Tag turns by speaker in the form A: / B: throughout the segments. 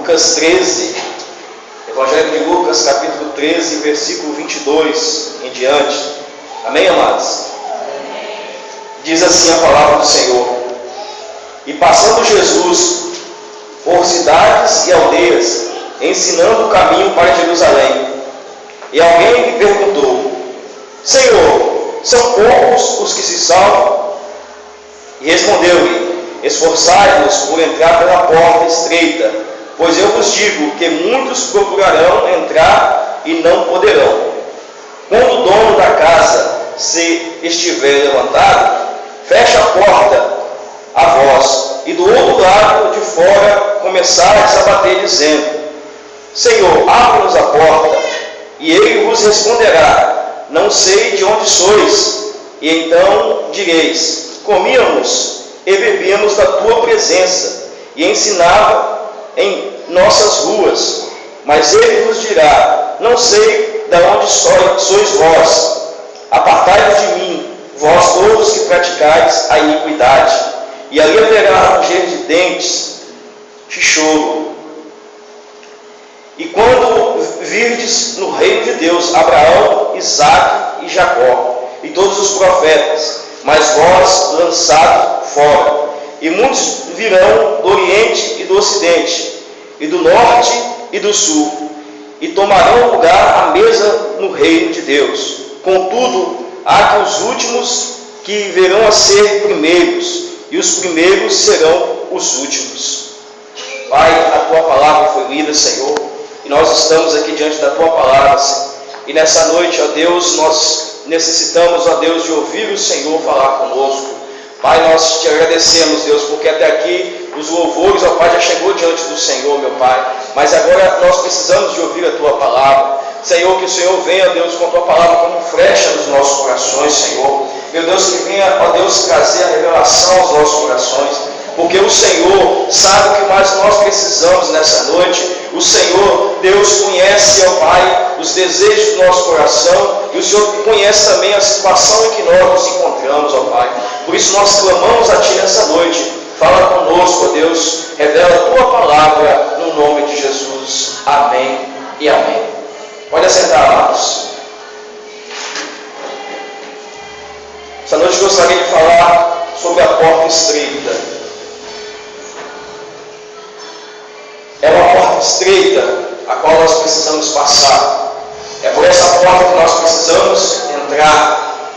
A: Lucas 13, Evangelho de Lucas, capítulo 13, versículo 22 em diante. Amém, amados? Diz assim a palavra do Senhor: E passando Jesus por cidades e aldeias, ensinando o caminho para Jerusalém, e alguém lhe perguntou: Senhor, são poucos os que se salvam? E respondeu-lhe: Esforçai-vos por entrar pela porta estreita, pois eu vos digo que muitos procurarão entrar e não poderão. Quando o dono da casa se estiver levantado, fecha a porta a vós, e do outro lado de fora começais a bater, dizendo: Senhor, abre-nos a porta. E ele vos responderá: Não sei de onde sois. E então direis: Comíamos e bebíamos da tua presença, e ensinava em nossas ruas. Mas ele vos dirá: Não sei de onde sois vós. Apartai-vos de mim, vós todos que praticais a iniquidade. E ali haverá ranger de dentes, de choro. E quando virdes no reino de Deus Abraão, Isaque e Jacó, e todos os profetas, mas vós lançados fora, e muitos virão do Oriente e do Ocidente, e do Norte e do Sul, e tomarão lugar à mesa no reino de Deus. Contudo, há que os últimos que virão a ser primeiros, e os primeiros serão os últimos. Pai, a tua palavra foi lida, Senhor, e nós estamos aqui diante da tua palavra, Senhor. E nessa noite, ó Deus, nós necessitamos, ó Deus, de ouvir o Senhor falar conosco. Pai, nós te agradecemos, Deus, porque até aqui os louvores, ó Pai, já chegou diante do Senhor, meu Pai. Mas agora nós precisamos de ouvir a tua palavra. Senhor, que o Senhor venha, Deus, com a tua palavra como flecha nos nossos corações, Senhor. Meu Deus, que venha, ó Deus, trazer a revelação aos nossos corações. Porque o Senhor sabe o que mais nós precisamos nessa noite. O Senhor, Deus, conhece, ó Pai, os desejos do nosso coração. E o Senhor conhece também a situação em que nós nos encontramos, ó Pai. Por isso nós clamamos a Ti nessa noite. Fala conosco, ó Deus. Revela a Tua palavra no nome de Jesus. Amém e amém. Pode assentar, amados. Essa noite eu gostaria de falar sobre a porta estreita. É uma porta estreita a qual nós precisamos passar. É por essa porta que nós precisamos entrar.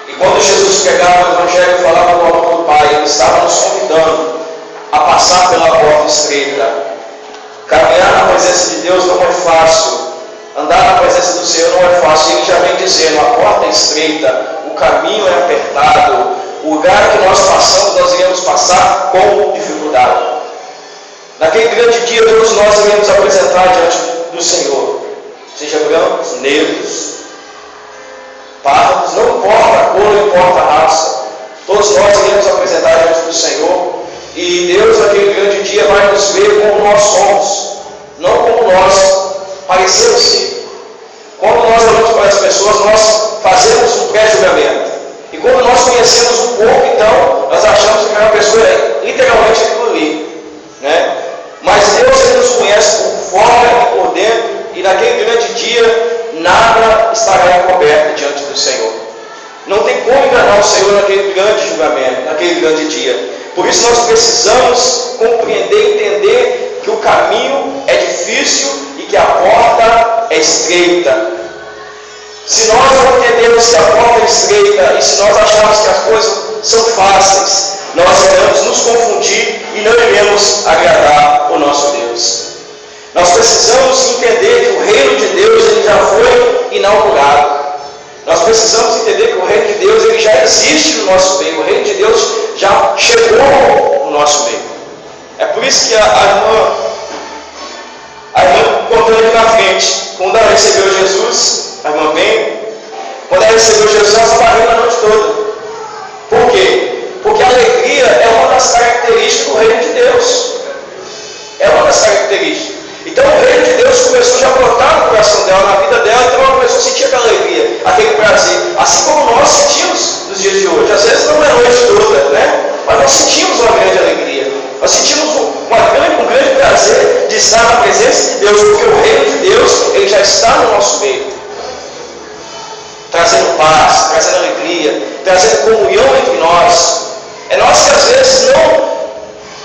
A: E quando Jesus pregava o Evangelho e falava do amor do Pai, Ele estava nos convidando a passar pela porta estreita. Caminhar na presença de Deus não é fácil. Andar na presença do Senhor não é fácil. Ele já vem dizendo: a porta é estreita, o caminho é apertado, o lugar que nós passamos, nós iremos passar com dificuldade. Naquele grande dia, todos nós iremos apresentar diante do Senhor, seja brancos, negros, pardos, não importa a cor, não importa a raça, todos nós iremos apresentar diante do Senhor, e Deus naquele grande dia vai nos ver como nós somos, não como nós parecemos ser. Quando nós olhamos para as pessoas, nós fazemos um pré-julgamento, e quando nós conhecemos um pouco, então nós achamos que aquela pessoa é literalmente aquilo ali, né? Mas Deus, Ele nos conhece por fora e por dentro, e naquele grande dia nada estará encoberto diante do Senhor. Não tem como enganar o Senhor naquele grande julgamento, naquele grande dia. Por isso nós precisamos compreender e entender que o caminho é difícil e que a porta é estreita. Se nós não entendemos que a porta é estreita e se nós acharmos que as coisas são fáceis, nós iremos nos confundir e não iremos agradar o nosso Deus. Nós precisamos entender que o reino de Deus ele já foi inaugurado. Nós precisamos entender que o reino de Deus ele já existe no nosso meio. O reino de Deus já chegou no nosso meio. É por isso que a irmã contando aqui na frente, quando ela recebeu Jesus, a irmã vem, quando ela recebeu Jesus, ela estava rindo a noite toda. Por quê? Porque a alegria é uma das características do reino de Deus. É uma das características. Então o reino de Deus começou já a brotar no coração dela, na vida dela, então ela começou a sentir aquela alegria, aquele prazer. Assim como nós sentimos nos dias de hoje. Às vezes não é a noite toda, né? Mas nós sentimos uma grande alegria. Nós sentimos um grande prazer de estar nosso meio, trazendo paz, trazendo alegria, trazendo comunhão entre nós. É nós que às vezes não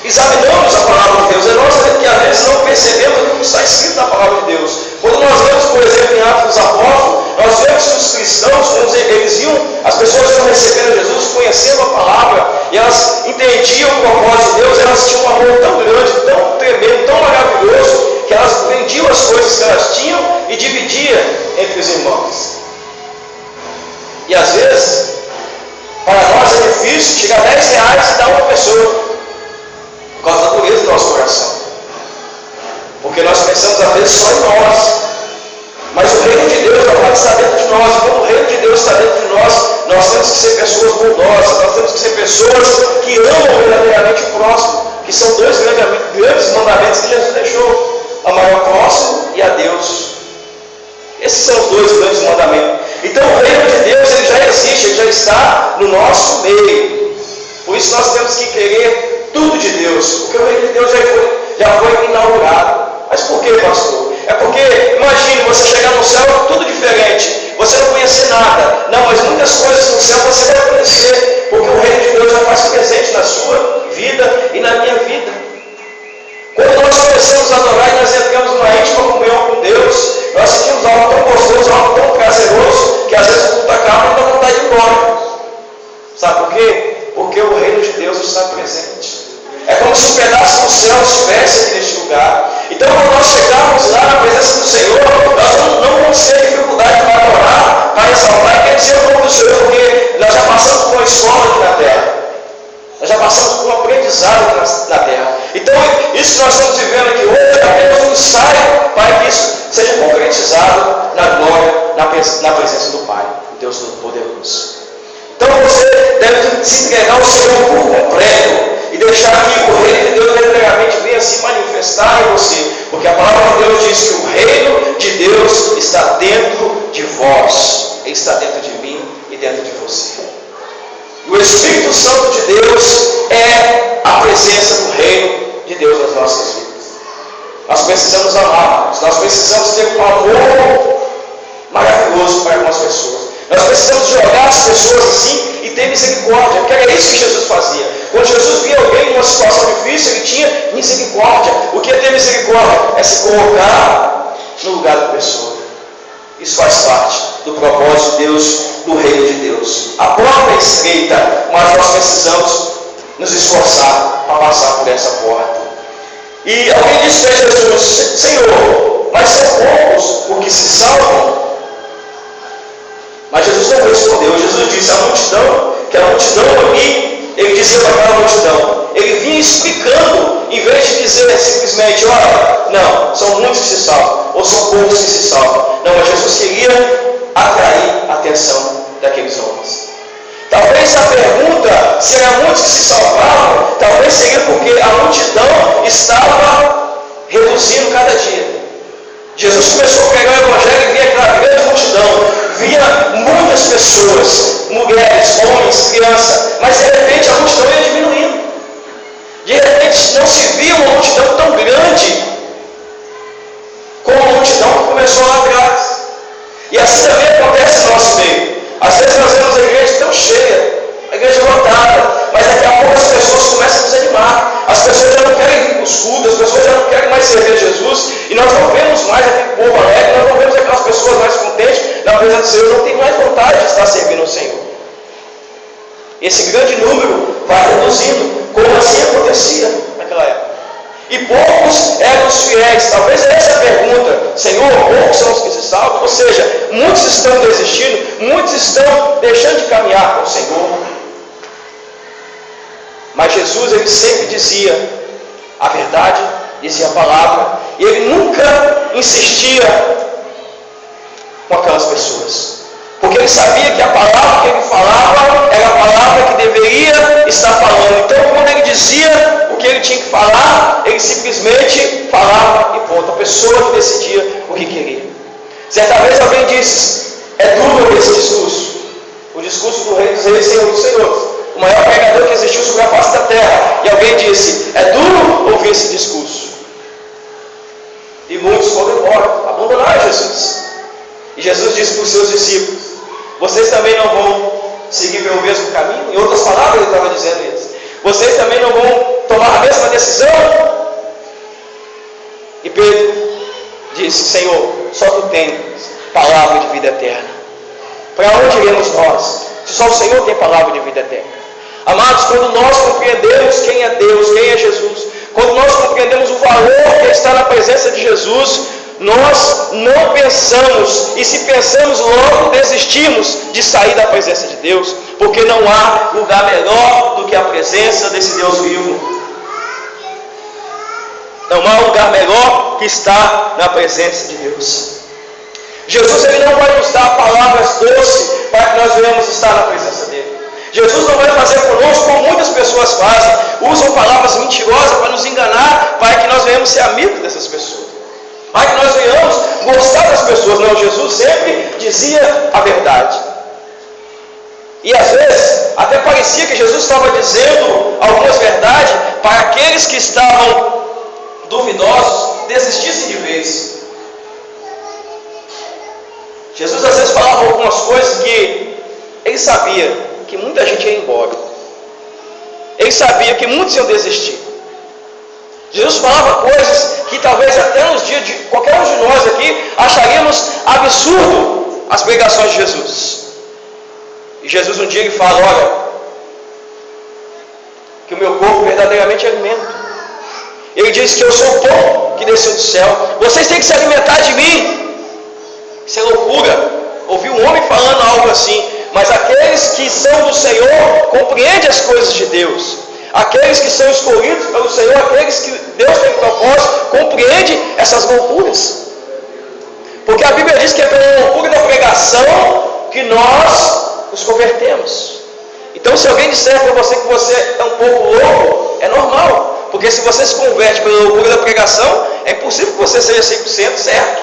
A: examinamos a palavra de Deus, é nós que às vezes não percebemos o que está escrito na palavra de Deus. Quando nós vemos, por exemplo, em Atos dos Apóstolos, nós vemos que os cristãos, quando eles iam, as pessoas iam recebendo Jesus, conhecendo a palavra, e elas entendiam o propósito de Deus, elas tinham um amor tão grande, tão tremendo, tão maravilhoso, que elas vendiam as coisas que elas tinham e dividiam entre os irmãos. E às vezes, para nós é difícil chegar a R$10 e dar a uma pessoa, por causa da pureza do nosso coração. Porque nós pensamos às vezes só em nós. Mas o reino de Deus está dentro de nós. E como o reino de Deus está dentro de nós, nós temos que ser pessoas bondosas, nós temos que ser pessoas que amam verdadeiramente o próximo, que são dois grandes mandamentos que Jesus deixou: amar ao próximo e a Deus. Esses são os dois grandes mandamentos. Então o reino de Deus ele já existe, ele já está no nosso meio. Por isso nós temos que querer tudo de Deus, porque o reino de Deus já foi inaugurado. Mas por que, pastor? É porque, imagine, você chegar no céu tudo diferente, você não conhecer nada. Não, mas muitas coisas no céu você vai conhecer, porque o reino de Deus já faz presente na sua vida e na minha vida. Quando nós começamos a adorar e nós entramos numa íntima comunhão com Deus, nós sentimos algo tão gostoso, algo tão prazeroso, que às vezes o culto acaba e dá vontade de ir embora. Sabe por quê? Porque o reino de Deus está presente. É como se um pedaço do céu estivesse aqui neste lugar. Então, quando nós chegarmos lá na presença do Senhor, nós não vamos ter dificuldade para adorar, para exaltar e dizer o nome do Senhor, porque nós já passamos por uma escola aqui na terra. Nós já passamos por um aprendizado aqui na terra. Então, isso que nós estamos vivendo aqui hoje é apenas um ensaio para que isso seja concretizado na glória, na presença do Pai, Deus Todo-Poderoso. Então você deve se entregar ao Senhor por completo e deixar que o reino de Deus verdadeiramente venha se manifestar em você, porque a palavra de Deus diz que o reino de Deus está dentro de vós, ele está dentro de mim e dentro de você. E o Espírito Santo de Deus é a presença do reino de Deus nas nossas vidas. Nós precisamos amar, nós precisamos ter um amor maravilhoso para com as pessoas. Nós precisamos jogar as pessoas assim e ter misericórdia, porque era isso que Jesus fazia. Quando Jesus via alguém em uma situação difícil, ele tinha misericórdia. O que é ter misericórdia? É se colocar no lugar da pessoa. Isso faz parte do propósito de Deus, do reino de Deus. A porta é estreita, mas nós precisamos nos esforçar para passar por essa porta. E alguém disse para Jesus: Senhor, mas são poucos os que se salvam? Mas Jesus não respondeu. Jesus disse: a multidão, que a multidão aqui, ele dizia para aquela multidão, ele vinha explicando, em vez de dizer simplesmente: olha, não, são muitos que se salvam, ou são poucos que se salvam. Não, mas Jesus queria atrair a atenção daqueles homens. Talvez a pergunta se eram muitos que se salvavam, talvez seria porque a multidão estava reduzindo cada dia. Jesus começou a pregar o Evangelho e via aquela grande multidão, via muitas pessoas, mulheres, homens, crianças, mas de repente a multidão ia diminuindo. De repente não se via uma multidão tão grande como a multidão que começou lá atrás. E assim também acontece no nosso meio. Às vezes nós vemos a igreja tão cheia, a igreja lotada, mas daqui a pouco as pessoas começam a desanimar. As pessoas já não querem vir para os cultos, as pessoas já não querem mais servir a Jesus, e nós não vemos mais aquele povo alegre, nós não vemos aquelas pessoas mais contentes na presença do Senhor, não tem mais vontade de estar servindo ao Senhor. Esse grande número vai reduzindo, como assim acontecia naquela época. E poucos eram os fiéis. Talvez essa é a pergunta: Senhor, poucos são os que se salvam? Ou seja, muitos estão desistindo, muitos estão deixando de caminhar com o Senhor. Mas Jesus, ele sempre dizia a verdade, dizia a palavra, e ele nunca insistia com aquelas pessoas, porque ele sabia que a palavra que ele falava era a palavra que deveria estar falando. Então, quando ele dizia o que ele tinha que falar, ele simplesmente falava e ponto. A pessoa que decidia o que queria. Certa vez alguém disse: é duro esse discurso, o discurso do Rei dos Reis, Senhor dos Senhores, o maior pregador que existiu sobre a face da terra. E alguém disse: é duro ouvir esse discurso. E muitos foram embora, abandonaram Jesus. E Jesus disse para os seus discípulos: vocês também não vão seguir pelo mesmo caminho? Em outras palavras, ele estava dizendo isso. Vocês também não vão tomar a mesma decisão? E Pedro disse: Senhor, só tu tens palavra de vida eterna. Para onde iremos nós, se só o Senhor tem palavra de vida eterna? Amados, quando nós compreendemos quem é Deus, quem é Jesus, quando nós compreendemos o valor que está na presença de Jesus, nós não pensamos, e se pensamos, logo desistimos de sair da presença de Deus, porque não há lugar melhor do que a presença desse Deus vivo. Não há lugar melhor que estar na presença de Deus. Jesus, ele não vai nos dar palavras doces para que nós venhamos estar na presença dele. Jesus não vai fazer conosco como muitas pessoas fazem, usam palavras mentirosas para nos enganar, para que nós venhamos ser amigos dessas pessoas, para que nós venhamos gostar das pessoas. Não, Jesus sempre dizia a verdade. E às vezes até parecia que Jesus estava dizendo algumas verdades para aqueles que estavam duvidosos desistissem de vez. Jesus às vezes falava algumas coisas que ele sabia que muita gente ia embora. Ele sabia que muitos iam desistir. Jesus falava coisas que talvez até nos dias de qualquer um de nós aqui acharíamos absurdo as pregações de Jesus. E Jesus um dia ele fala: olha, que o meu corpo verdadeiramente é alimento. Ele diz que eu sou o pão que desceu do céu. Vocês têm que se alimentar de mim. Isso é loucura. Ouvi um homem falando algo assim. Mas aqueles que são do Senhor compreendem as coisas de Deus. Aqueles que são escolhidos pelo Senhor, aqueles que Deus tem propósito, compreendem essas loucuras. Porque a Bíblia diz que é pela loucura da pregação que nós nos convertemos. Então, se alguém disser para você que você é um pouco louco, é normal. Porque se você se converte pela loucura da pregação, é impossível que você seja 100% certo.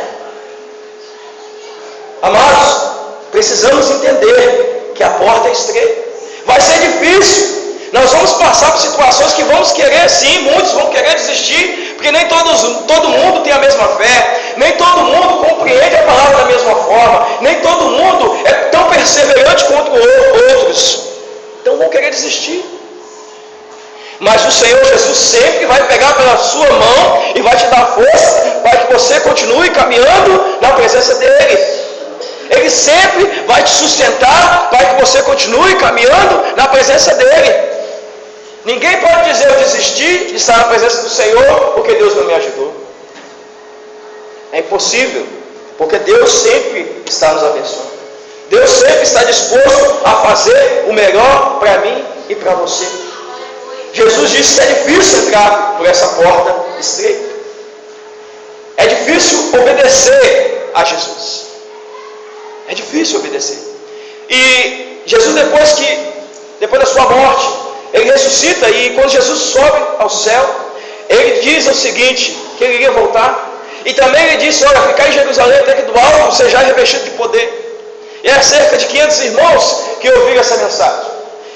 A: Amados, precisamos entender que a porta é estreita. Vai ser difícil. Nós vamos passar por situações que vamos querer, sim, muitos vão querer desistir, porque nem todo mundo tem a mesma fé, nem todo mundo compreende a palavra da mesma forma, nem todo mundo é tão perseverante quanto outros. Então vão querer desistir. Mas o Senhor Jesus sempre vai pegar pela sua mão e vai te dar força para que você continue caminhando na presença dele. Ele sempre vai te sustentar para que você continue caminhando na presença dele. Ninguém pode dizer: eu desisti de estar na presença do Senhor porque Deus não me ajudou. É impossível, porque Deus sempre está nos abençoando. Deus sempre está disposto a fazer o melhor para mim e para você. Jesus disse que é difícil entrar por essa porta estreita. É difícil obedecer a Jesus. É difícil obedecer. E Jesus, depois da sua morte, ele ressuscita, e quando Jesus sobe ao céu, ele diz o seguinte, que ele iria voltar. E também ele disse: olha, ficar em Jerusalém até que do alto seja revestido de poder. E há cerca de 500 irmãos que ouviram essa mensagem.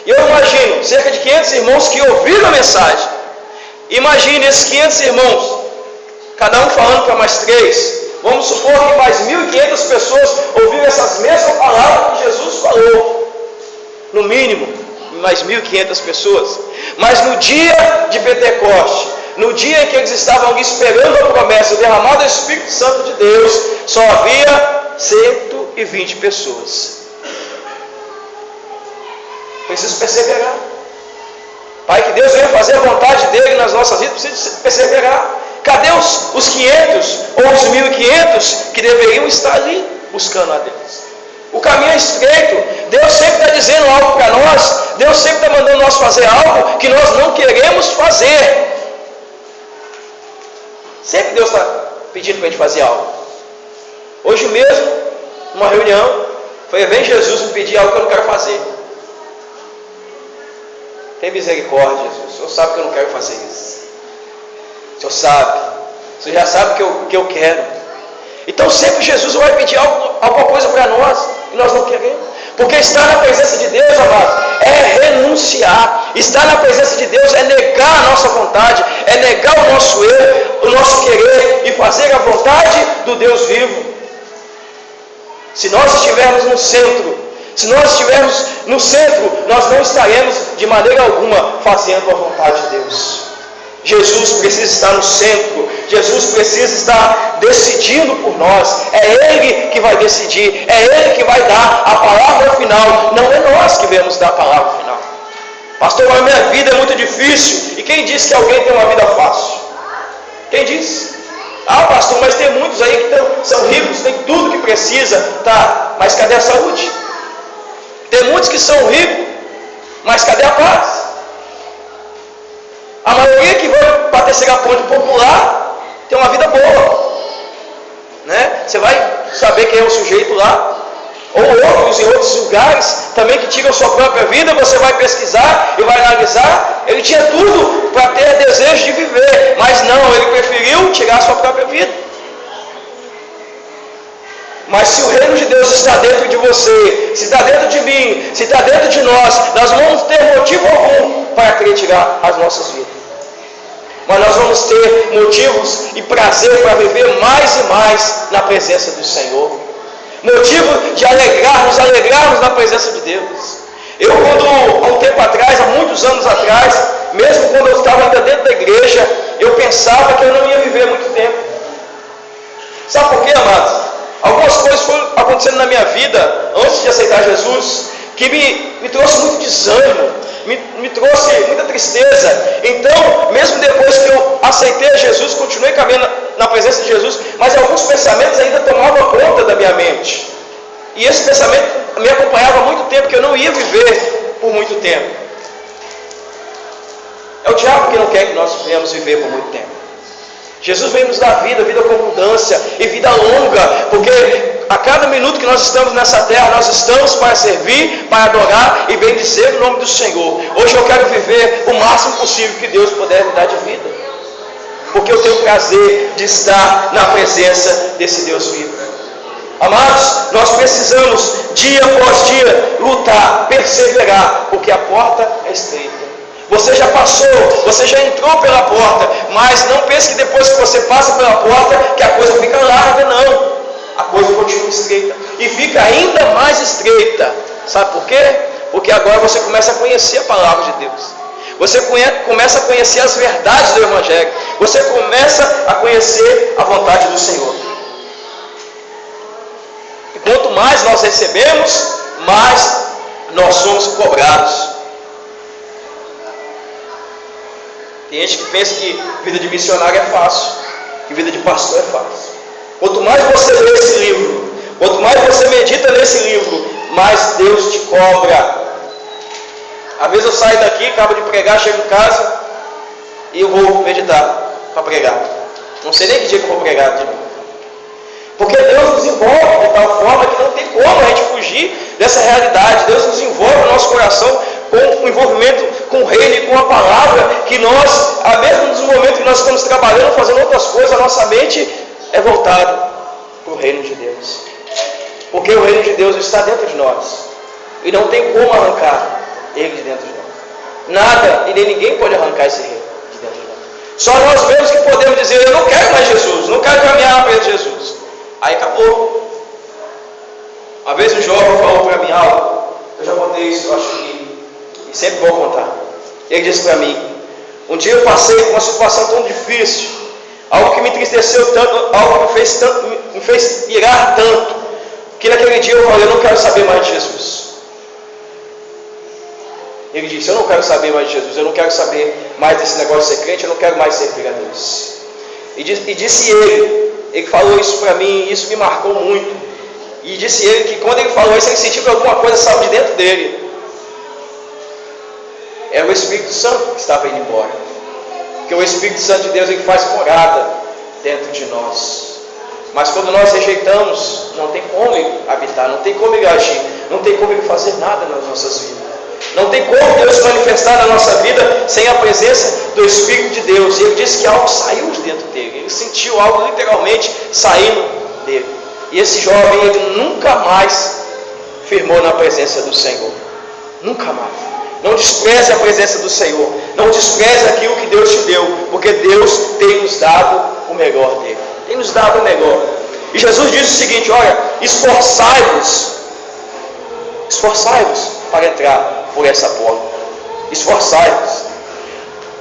A: E eu imagino, cerca de 500 irmãos que ouviram a mensagem. Imagine esses 500 irmãos, cada um falando para mais 3. Vamos supor que mais 1.500 pessoas ouviram essas mesmas palavras que Jesus falou. No mínimo, mais 1.500 pessoas. Mas no dia de Pentecoste, no dia em que eles estavam ali esperando a promessa, o derramado do Espírito Santo de Deus, só havia 120 pessoas. Preciso perseverar. Pai, que Deus venha fazer a vontade dele nas nossas vidas, precisa perseverar. Cadê os 500 ou os 1.500 que deveriam estar ali buscando a Deus? O caminho é estreito. Deus sempre está dizendo algo para nós. Deus sempre está mandando nós fazer algo que nós não queremos fazer. Sempre Deus está pedindo para a gente fazer algo. Hoje mesmo, numa reunião, foi: vem Jesus me pedir algo que eu não quero fazer. Tem misericórdia, Jesus. O Senhor sabe que eu não quero fazer isso. O Senhor sabe. O Senhor já sabe o que eu quero. Então sempre Jesus vai pedir alguma coisa para nós que nós não queremos. Porque estar na presença de Deus, amado, é renunciar. Estar na presença de Deus é negar a nossa vontade, é negar o nosso eu, o nosso querer e fazer a vontade do Deus vivo. Se nós estivermos no centro, nós não estaremos de maneira alguma fazendo a vontade de Deus. Jesus precisa estar no centro, Jesus precisa estar decidindo por nós, é Ele que vai decidir, é Ele que vai dar a palavra final, não é nós que vamos dar a palavra final. Pastor, a minha vida é muito difícil, e quem disse que alguém tem uma vida fácil? Quem disse? Ah, pastor, mas tem muitos aí que são ricos, tem tudo que precisa, tá, mas cadê a saúde? Tem muitos que são ricos, mas cadê a paz? A maioria que vai para a terceira ponte popular tem uma vida boa, né? Você vai saber quem é o sujeito lá, ou outros em outros lugares também que tiram sua própria vida. Você vai pesquisar e vai analisar. Ele tinha tudo para ter desejo de viver, mas não, ele preferiu tirar sua própria vida. Mas se o reino de Deus está dentro de você, se está dentro de mim, se está dentro de nós não vamos ter motivo algum para querer tirar as nossas vidas. Mas nós vamos ter motivos e prazer para viver mais e mais na presença do Senhor. Motivo de alegrarmos na presença de Deus. Eu, há um tempo atrás, há muitos anos atrás, mesmo quando eu estava ainda dentro da igreja, eu pensava que eu não ia viver muito tempo. Sabe por quê, amados? Algumas coisas foram acontecendo na minha vida, antes de aceitar Jesus, que me trouxe muito desânimo, me trouxe muita tristeza. Então, mesmo depois que eu aceitei Jesus, continuei caminhando na presença de Jesus, mas alguns pensamentos ainda tomavam conta da minha mente. E esse pensamento me acompanhava há muito tempo, que eu não ia viver por muito tempo. É o diabo que não quer que nós venhamos viver por muito tempo. Jesus vem nos dar vida com abundância e vida longa, porque a cada minuto que nós estamos nessa terra, nós estamos para servir, para adorar e bendizer o nome do Senhor. Hoje eu quero viver o máximo possível que Deus puder me dar de vida, porque eu tenho o prazer de estar na presença desse Deus vivo. Amados, nós precisamos dia após dia lutar, perseverar, porque a porta é estreita. Você já passou, você já entrou pela porta, mas não pense que depois que você passa pela porta que a coisa fica larga, não. A coisa continua estreita e fica ainda mais estreita. Sabe por quê? Porque agora você começa a conhecer a palavra de Deus. Você começa a conhecer as verdades do Evangelho. Você começa a conhecer a vontade do Senhor. E quanto mais nós recebemos, mais nós somos cobrados. Tem gente que pensa que vida de missionário é fácil, que vida de pastor é fácil. Quanto mais você lê esse livro, quanto mais você medita nesse livro, mais Deus te cobra. Às vezes eu saio daqui, acabo de pregar, chego em casa e eu vou meditar para pregar. Não sei nem que dia que eu vou pregar de novo. Porque Deus nos envolve de tal forma que não tem como a gente fugir dessa realidade. Deus nos envolve no nosso coração com o envolvimento com o reino e com a palavra, que nós, mesmo nos momentos que nós estamos trabalhando, fazendo outras coisas, a nossa mente é voltada para o reino de Deus. Porque o reino de Deus está dentro de nós. E não tem como arrancar ele de dentro de nós. Nada e nem ninguém pode arrancar esse reino de dentro de nós. Só nós mesmos que podemos dizer: eu não quero mais Jesus, não quero caminhar para Jesus. Aí acabou. Uma vez um jovem falou para mim algo, eu já contei isso, eu acho que e sempre vou contar. Ele disse para mim: um dia eu passei por uma situação tão difícil, algo que me entristeceu tanto, algo que me fez irar tanto, que naquele dia eu falei: eu não quero saber mais de Jesus. Ele disse: eu não quero saber mais de Jesus, eu não quero saber mais desse negócio de ser crente, eu não quero mais servir a Deus. E disse ele falou isso para mim, e isso me marcou muito. E disse ele que quando ele falou isso, ele sentiu que alguma coisa saiu de dentro dele. Era o Espírito Santo que estava indo embora. Porque o Espírito Santo de Deus, ele faz morada dentro de nós. Mas quando nós rejeitamos, não tem como ele habitar, não tem como ele agir, não tem como ele fazer nada nas nossas vidas. Não tem como Deus se manifestar na nossa vida sem a presença do Espírito de Deus. E ele disse que algo saiu de dentro dele. Ele sentiu algo literalmente saindo dele. E esse jovem, ele nunca mais firmou na presença do Senhor. Nunca mais. Não despreze a presença do Senhor. Não despreze aquilo que Deus te deu. Porque Deus tem nos dado o melhor dele. Tem nos dado o melhor. E Jesus diz o seguinte: olha, esforçai-vos para entrar por essa porta. Esforçai-vos.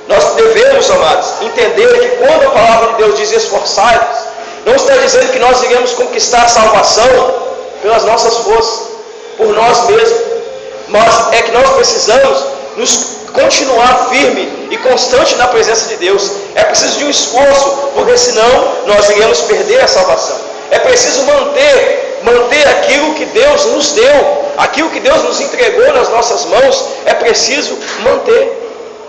A: Nós devemos, amados, entender que quando a palavra de Deus diz esforçai-vos, não está dizendo que nós iremos conquistar a salvação pelas nossas forças, por nós mesmos, mas é que nós precisamos nos continuar firme e constante na presença de Deus. É preciso de um esforço, porque senão nós iremos perder a salvação. É preciso manter aquilo que Deus nos deu, aquilo que Deus nos entregou nas nossas mãos, é preciso manter.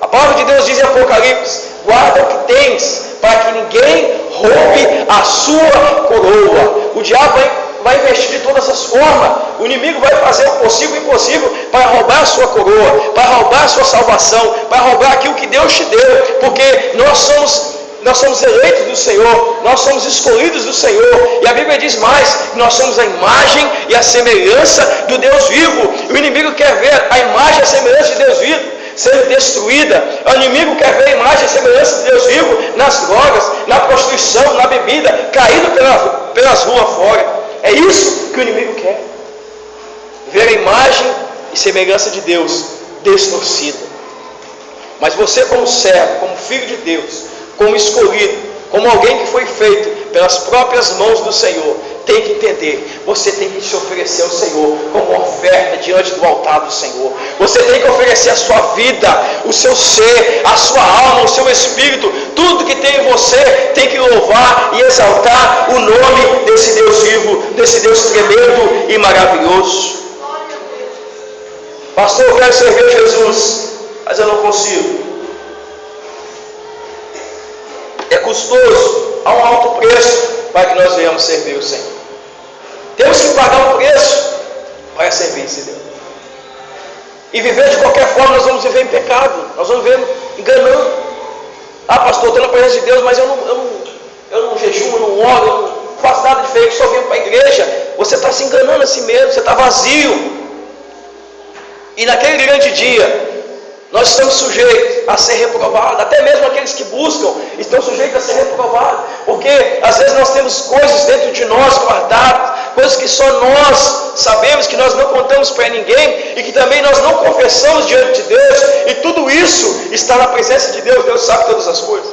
A: A palavra de Deus diz em Apocalipse: guarda o que tens, para que ninguém roube a sua coroa. O diabo vai investir de todas as formas, o inimigo vai fazer o possível e o impossível para roubar a sua coroa, para roubar a sua salvação, para roubar aquilo que Deus te deu, porque nós somos eleitos do Senhor, nós somos escolhidos do Senhor, e a Bíblia diz mais, que nós somos a imagem e a semelhança do Deus vivo. O inimigo quer ver a imagem e a semelhança de Deus vivo sendo destruída. O inimigo quer ver a imagem e a semelhança de Deus vivo nas drogas, na prostituição, na bebida, caído pelas ruas fora. É isso que o inimigo quer, ver a imagem e semelhança de Deus distorcida. Mas você, como servo, como filho de Deus, como escolhido, como alguém que foi feito pelas próprias mãos do Senhor, tem que entender, você tem que se oferecer ao Senhor como oferta diante do altar do Senhor. Você tem que oferecer a sua vida, o seu ser, a sua alma, o seu espírito, tudo que tem em você, tem que louvar e exaltar o nome desse Deus vivo, desse Deus tremendo e maravilhoso. Pastor, eu quero servir Jesus, mas eu não consigo. É custoso, há um alto preço para que nós venhamos servir o Senhor. Temos que pagar um preço para servir esse Deus. E viver de qualquer forma, nós vamos viver em pecado, nós vamos viver enganando. Ah, pastor, estou na presença de Deus, mas eu não jejuo, eu não oro, eu não faço nada diferente, só venho para a igreja. Você está se enganando a si mesmo, você está vazio. E naquele grande dia, nós estamos sujeitos a ser reprovados. Até mesmo aqueles que buscam estão sujeitos a ser reprovados, porque às vezes nós temos coisas dentro de nós guardadas, coisas que só nós sabemos, que nós não contamos para ninguém, e que também nós não confessamos diante de Deus, e tudo isso está na presença de Deus. Deus sabe todas as coisas,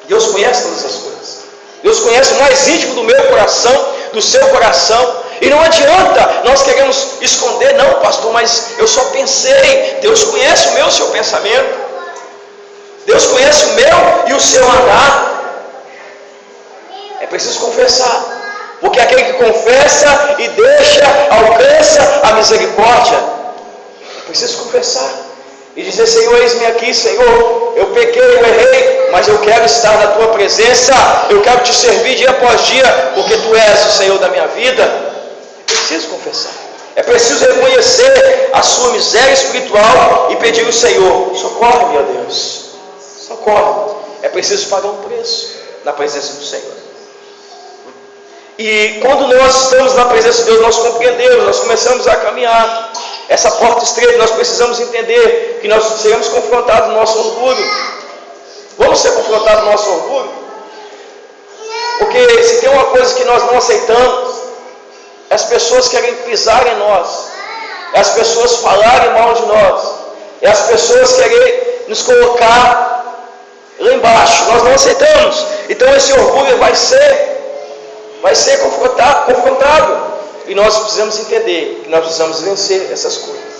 A: Deus conhece todas as coisas, Deus conhece o mais íntimo do meu coração, do seu coração. E não adianta nós queremos esconder, não, pastor, mas eu só pensei. Deus conhece o meu e o seu pensamento, Deus conhece o meu e o seu andar. É preciso confessar, porque aquele que confessa e deixa, alcança a misericórdia. É preciso confessar e dizer: Senhor, eis-me aqui, Senhor, eu pequei, eu errei, mas eu quero estar na tua presença, eu quero te servir dia após dia, porque tu és o Senhor da minha vida. É preciso confessar, é preciso reconhecer a sua miséria espiritual e pedir ao Senhor: socorre-me, ó Deus, socorre. É preciso pagar um preço na presença do Senhor. E quando nós estamos na presença de Deus, nós compreendemos, nós começamos a caminhar essa porta estreita. Nós precisamos entender que nós seremos confrontados no nosso orgulho. Vamos ser confrontados no nosso orgulho, porque se tem uma coisa que nós não aceitamos, as pessoas querem pisar em nós, as pessoas falarem mal de nós, as pessoas querem nos colocar lá embaixo. Nós não aceitamos. Então esse orgulho vai ser confrontado, e nós precisamos entender que nós precisamos vencer essas coisas.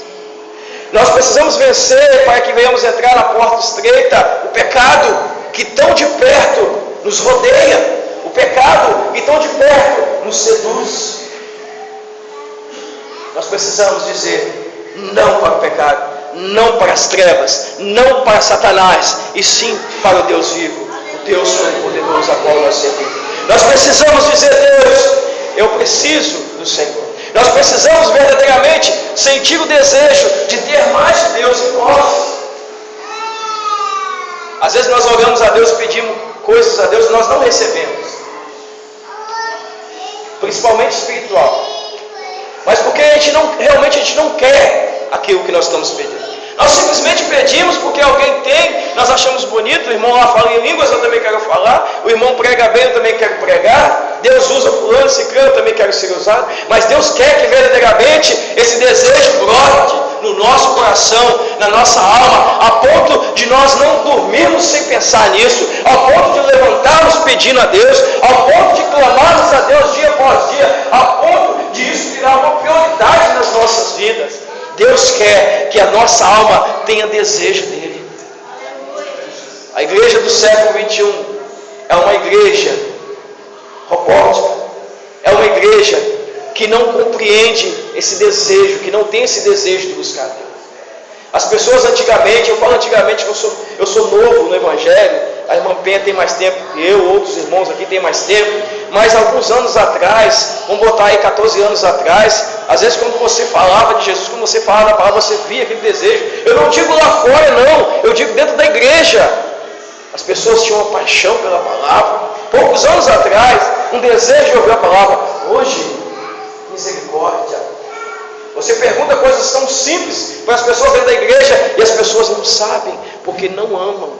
A: Nós precisamos vencer para que venhamos entrar na porta estreita, o pecado que tão de perto nos rodeia, o pecado que tão de perto nos seduz. Nós precisamos dizer não para o pecado, não para as trevas, não para Satanás, e sim para o Deus vivo, o Deus Todo-Poderoso a qual nós servimos. Nós precisamos dizer: Deus, eu preciso do Senhor. Nós precisamos verdadeiramente sentir o desejo de ter mais de Deus em nós. Às vezes nós oramos a Deus, pedimos coisas a Deus e nós não recebemos, principalmente espiritual, mas porque realmente a gente não quer aquilo que nós estamos pedindo. Nós simplesmente pedimos porque alguém tem, nós achamos bonito, o irmão lá fala em línguas, eu também quero falar, o irmão prega bem, eu também quero pregar, Deus usa fulano, ciclano, eu também quero ser usado, mas Deus quer que verdadeiramente esse desejo brote no nosso coração, na nossa alma, a ponto de nós não dormirmos sem pensar nisso, ao ponto de levantarmos pedindo a Deus, ao ponto de clamarmos a Deus dia após dia, ao ponto de isso virar uma prioridade nas nossas vidas. Deus quer que a nossa alma tenha desejo dele. A igreja do século 21 é uma igreja robótica, é uma igreja que não compreende esse desejo, que não tem esse desejo de buscar Deus. As pessoas antigamente, eu falo antigamente que eu sou novo no Evangelho, a irmã Penha tem mais tempo que eu, outros irmãos aqui têm mais tempo, mas alguns anos atrás, vamos botar aí 14 anos atrás, às vezes quando você falava de Jesus, quando você falava da palavra, você via aquele desejo. Eu não digo lá fora não, eu digo dentro da igreja. As pessoas tinham uma paixão pela palavra. Poucos anos atrás, um desejo de ouvir a palavra. Hoje, misericórdia. Você pergunta coisas tão simples para as pessoas dentro da igreja e as pessoas não sabem, porque não amam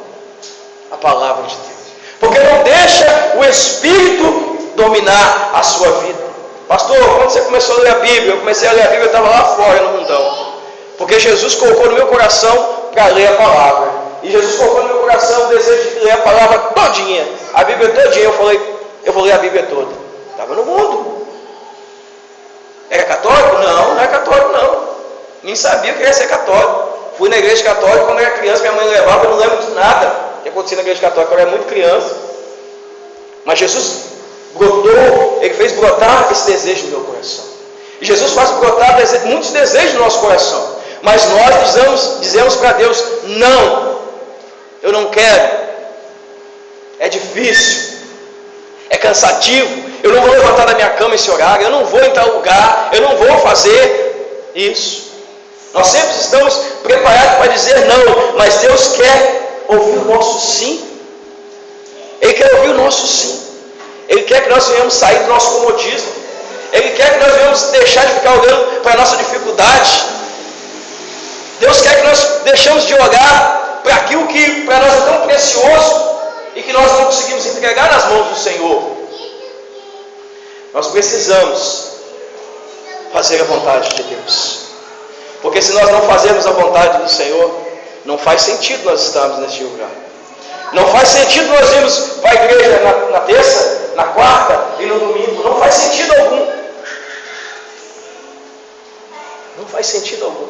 A: a palavra de Deus, porque não deixa o Espírito dominar a sua vida. Pastor, quando você começou a ler a Bíblia, eu comecei a ler a Bíblia, eu estava lá fora no mundão, porque Jesus colocou no meu coração para ler a palavra, e Jesus colocou no meu coração o desejo de ler a palavra todinha, a Bíblia todinha. Eu falei, eu vou ler a Bíblia toda. Estava no mundo. Era católico? Não, não era católico não, nem sabia que ia ser católico. Fui na igreja católica quando era criança, minha mãe levava, eu não lembro de nada que acontecia na igreja católica, eu era muito criança. Mas Jesus brotou, Ele fez brotar esse desejo no meu coração. E Jesus faz brotar muitos desejos no nosso coração. Mas nós dizemos para Deus, não, eu não quero. É difícil, é cansativo, eu não vou levantar da minha cama esse horário, eu não vou em tal lugar, eu não vou fazer isso. Nós sempre estamos preparados para dizer não, mas Deus quer ouvir o nosso sim. Ele quer ouvir o nosso sim. Ele quer que nós venhamos sair do nosso comodismo. Ele quer que nós venhamos deixar de ficar olhando para a nossa dificuldade. Deus quer que nós deixemos de olhar para aquilo que para nós é tão precioso e que nós não conseguimos entregar nas mãos do Senhor. Nós precisamos fazer a vontade de Deus, porque se nós não fazermos a vontade do Senhor, não faz sentido nós estarmos neste lugar. Não faz sentido nós irmos para a igreja na terça, na quarta e no domingo. Não faz sentido algum. Não faz sentido algum.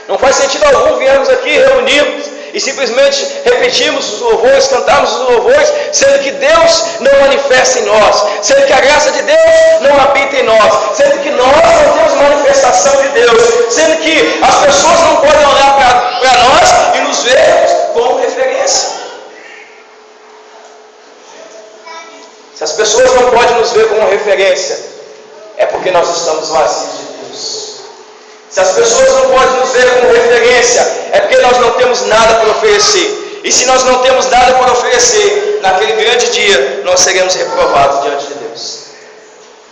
A: Não faz sentido algum virmos aqui reunidos e simplesmente repetirmos os louvores, cantarmos os louvores, sendo que Deus não manifesta em nós, sendo que a graça de Deus não habita em nós, sendo que nós não temos manifestação de Deus, sendo que as pessoas não podem olhar para nós e nos ver como referência. Se as pessoas não podem nos ver como referência, é porque nós estamos vazios de Deus. Se as pessoas não podem nos ver como referência, é porque nós não temos nada para oferecer. E se nós não temos nada para oferecer, naquele grande dia, nós seremos reprovados diante de Deus.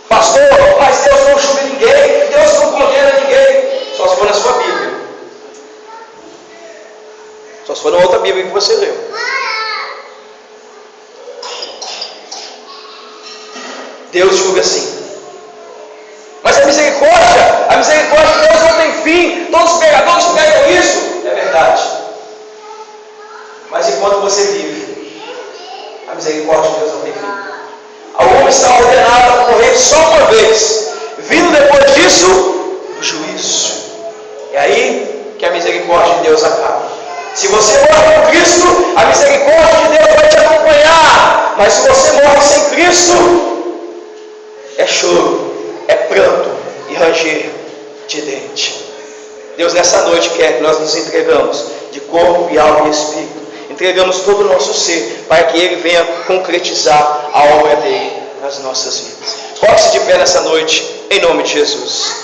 A: Pastor, mas Deus não julga ninguém, Deus não condena ninguém. Só se for na sua Bíblia. Só se for na outra Bíblia que você leu. Deus julga sim. Mas a misericórdia de Deus não tem fim. Todos os pecadores pegam isso. É verdade. Mas enquanto você vive, a misericórdia de Deus não tem fim. O homem está ordenado a morrer só uma vez. Vindo depois disso, o juízo. É aí que a misericórdia de Deus acaba. Se você morre com Cristo, a misericórdia de Deus vai te acompanhar. Mas se você morre sem Cristo, é choro, é pranto e ranger de dente. Deus nessa noite quer que nós nos entregamos de corpo e alma e espírito. Entregamos todo o nosso ser para que Ele venha concretizar a obra dele nas nossas vidas. Coloque-se de pé nessa noite, em nome de Jesus.